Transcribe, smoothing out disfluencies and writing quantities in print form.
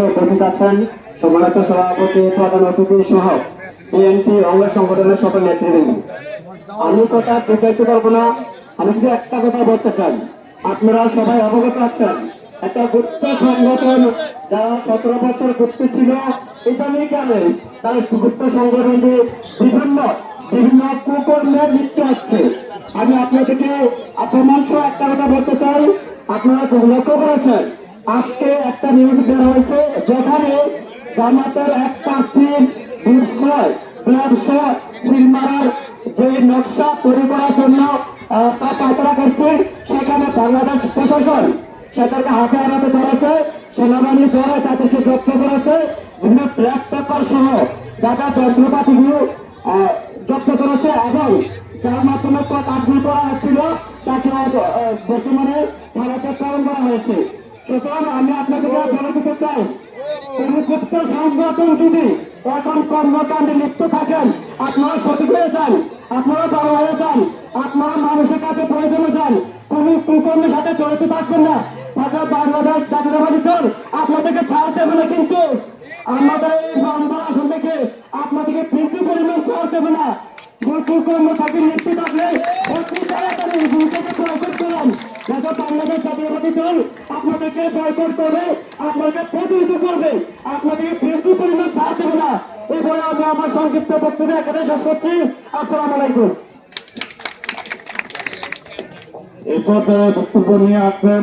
উপস্থিত আছেন সম্মানিত সভাপতি প্রধান অতিথি সহ বিএনপি অঙ্গ সংগঠনের সকল নেতৃবৃন্দ। আমি কথা দীর্ঘায়িত করবো না, আমি শুধু একটা কথা বলতে চাই। আপনারা সবাই অবগত আছেন, একটা গুপ্ত সংগঠন যারা 17 বছর গুপ্ত ছিল, ইতালিকালে তার গুপ্ত সংগঠনটি বিভিন্ন বিভিন্ন কুকর্মে লিপ্ত হচ্ছে। আমি আপনাদেরকে প্রমাণ সহ একটা কথা বলতে চাই। আপনারা লক্ষ্য করেছেন, আজকে একটা নিউজ বের হয়েছে যেখানে জামাতের এক প্রার্থীর ব্যবসা মারার যে নকশা তৈরি করার জন্য তা পায়তারা করছে, সেখানে বাংলাদেশ প্রশাসন সেটাকে হাতে হাতে ধরেছে, সেনাবাহিনী ধরে তাদেরকে জব্দ করেছে, বিভিন্ন ব্ল্যাক পেপার সহ যারা যন্ত্রপাতিগুলো জব্দ করেছে এবং যার মাধ্যমে কাজগুলো করা হচ্ছিল তাকে বর্তমানে ভারতে প্রেরণ করা হয়েছে। সুতরাং আমি আপনাকে বলে দিতে চাই, কোন গুপ্ত সংগঠন যদি এখন কর্মকাণ্ডে লিপ্ত থাকেন, আপনারা সঠিক হয়ে যান, আপনারা বড় হয়ে যান, আপনারা মানুষের কাছে প্রয়োজনে যান, কোন কুকর্মের সাথে জড়িত থাকবেন না। তাদের বাংলাদেশ জাতীয়তাবাদী দল আপনাদেরকে ছাড় দেবে না, কিন্তু আমাদের এই বাংলা আসন থেকে আপনাদেরকে ফিরতি পরিমাণ ছাড় দেবে না। কুকর্ম থাকে লিপ্ত থাকলে বাংলাদেশ জাতীয়তাবাদী দল আপনাদেরকে বয়কট করবে, আপনাকে প্রতিহত করবে, আপনাদেরকে ফিরতি পরিমাণ ছাড় দেবে না। এই বলে আমি আমার সংক্ষিপ্ত বক্তব্য এখানে শেষ করছি। আসসালামু আলাইকুম। এই পর্যায়ে বক্তব্য নিয়ে আসছেন